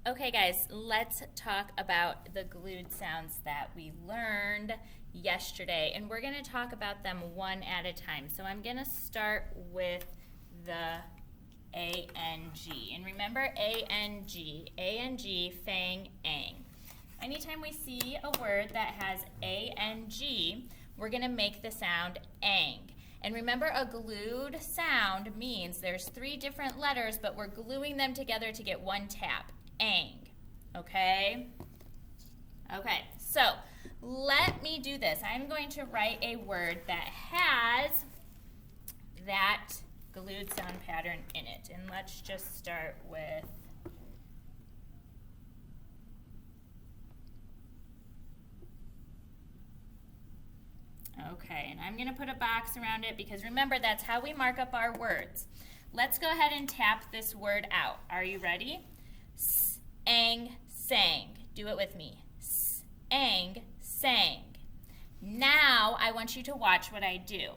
Okay, guys, let's talk about the glued sounds that we learned yesterday, and we're going to talk about them one at a time. So I'm going to start with the A-N-G. And remember A-N-G, A-N-G, fang, ang. Anytime we see a word that has A-N-G, we're going to make the sound ang. And remember, a glued sound means there's 3 different letters, but we're gluing them together to get one tap. Ang. Okay? Okay, so let me do this. I'm going to write a word that has that glued sound pattern in it. And let's just start with okay, and I'm going to put a box around it because remember, that's how we mark up our words. Let's go ahead and tap this word out. Are you ready? S-ang, sang. Do it with me. S-ang, sang. Now I want you to watch what I do.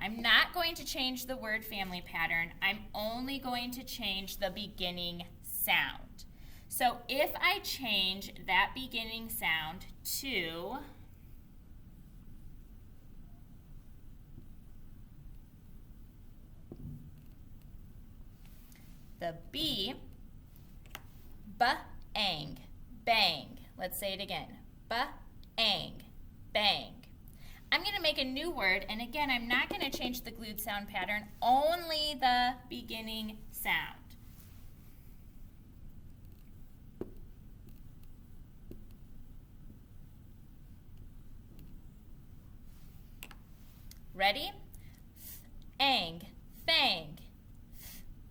I'm not going to change the word family pattern. I'm only going to change the beginning sound. So if I change that beginning sound to the B, ba-ang, bang. Let's say it again. Ba-ang, bang. I'm going to make a new word, and again, I'm not going to change the glued sound pattern, only the beginning sound. Ready? Ang, fang,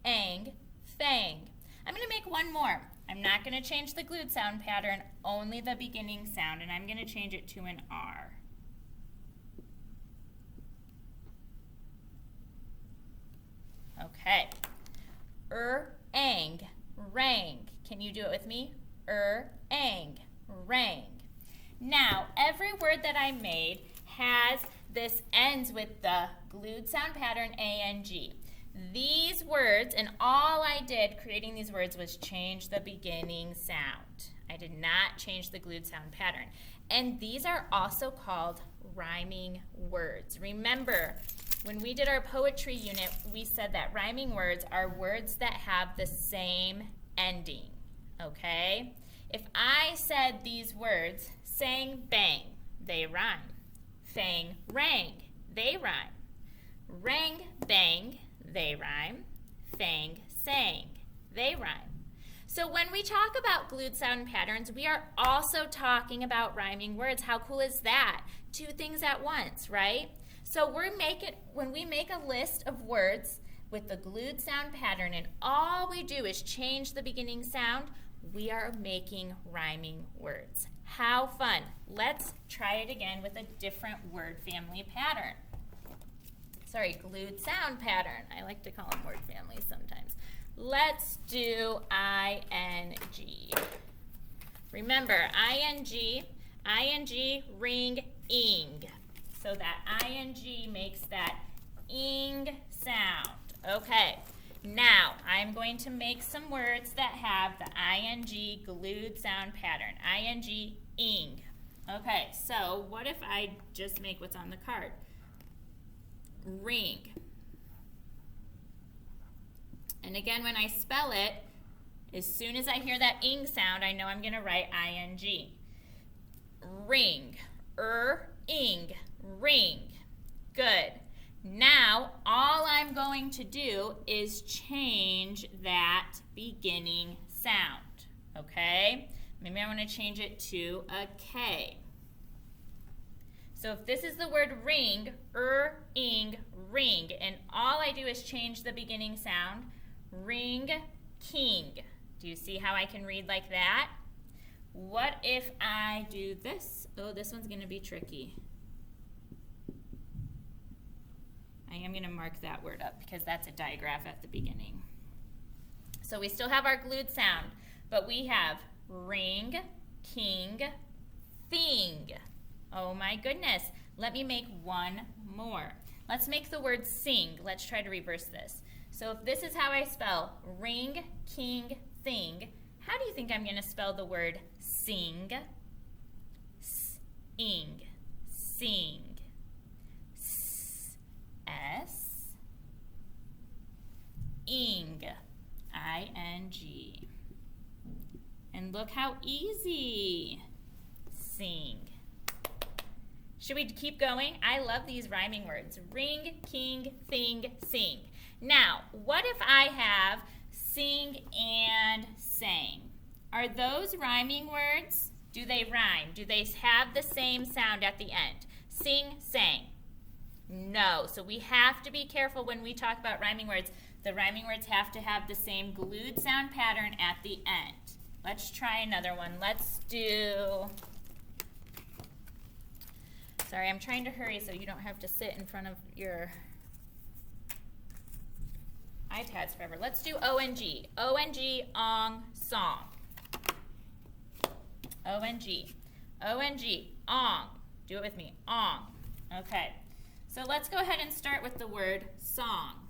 ang, fang. I'm going to make one more. I'm not going to change the glued sound pattern, only the beginning sound, and I'm going to change it to an R. Okay. Ang, rang. Can you do it with me? Ang, rang. Now, every word that I made has this ends with the glued sound pattern A-N-G. These words, and all I did creating these words was change the beginning sound. I did not change the glued sound pattern. And these are also called rhyming words. Remember, when we did our poetry unit, we said that rhyming words are words that have the same ending, okay? If I said these words, sang, bang, they rhyme. Fang, rang, they rhyme. Rang, bang, they rhyme. Fang, sang, they rhyme. So when we talk about glued sound patterns, we are also talking about rhyming words. How cool is that? 2 things at once, right? So when we make a list of words with the glued sound pattern and all we do is change the beginning sound, we are making rhyming words. How fun. Let's try it again with a different word family pattern. Sorry, glued sound pattern. I like to call them word families sometimes. Let's do I-N-G. Remember, I-N-G, ring, ing. So that I-N-G makes that ing sound. Okay, now I'm going to make some words that have the I-N-G glued sound pattern. I-N-G, ing. Okay, so what if I just make what's on the card? Ring. And again, when I spell it, as soon as I hear that ing sound, I know I'm going to write I-N-G. Ring. Ing. Ring. Good. Now, all I'm going to do is change that beginning sound. Okay? Maybe I want to change it to a K. So if this is the word ring, ing, ring, and all I do is change the beginning sound, ring, king. Do you see how I can read like that? What if I do this? Oh, this one's going to be tricky. I am going to mark that word up because that's a digraph at the beginning. So we still have our glued sound, but we have ring, king, thing. Oh my goodness. Let me make one more. Let's make the word sing. Let's try to reverse this. So if this is how I spell ring, king, thing, How do you think I'm going to spell the word sing? S-ing, sing. S-ing, I-N-G. And look how easy. Sing. Should we keep going? I love these rhyming words. Ring, king, thing, sing. Now, what if I have sing and sang? Are those rhyming words? Do they rhyme? Do they have the same sound at the end? Sing, sang. No. So we have to be careful when we talk about rhyming words. The rhyming words have to have the same glued sound pattern at the end. Let's try another one. Let's do... Sorry, I'm trying to hurry so you don't have to sit in front of your iPads forever. Let's do O-N-G. O-N-G, ong, song. O-N-G. O-N-G, ong. Do it with me, ong. Okay, so let's go ahead and start with the word song.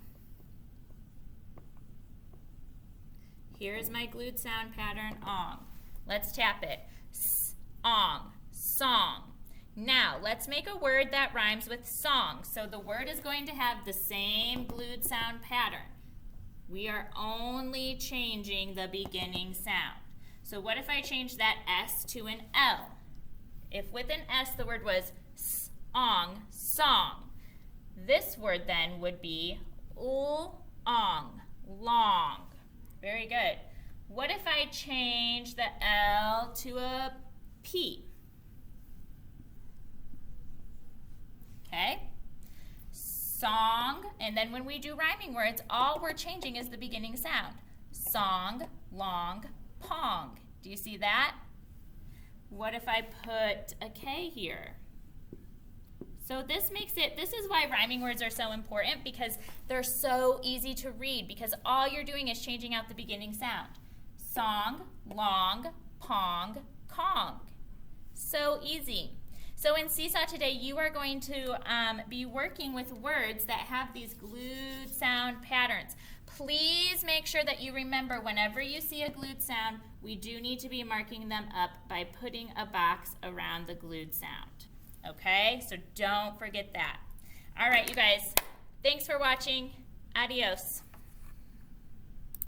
Here's my glued sound pattern, ong. Let's tap it. S-ong, song. Now, let's make a word that rhymes with song. So the word is going to have the same glued sound pattern. We are only changing the beginning sound. So what if I change that S to an L? If with an S the word was s-ong, song, this word then would be ul-ong, long. Very good. What if I change the L to a P? Okay? Song, and then when we do rhyming words, all we're changing is the beginning sound. Song, long, pong. Do you see that? What if I put a K here? So this is why rhyming words are so important, because they're so easy to read, because all you're doing is changing out the beginning sound. Song, long, pong, kong. So easy. So in Seesaw today, you are going to be working with words that have these glued sound patterns. Please make sure that you remember whenever you see a glued sound, we do need to be marking them up by putting a box around the glued sound. Okay, so don't forget that. All right, you guys, thanks for watching. Adios.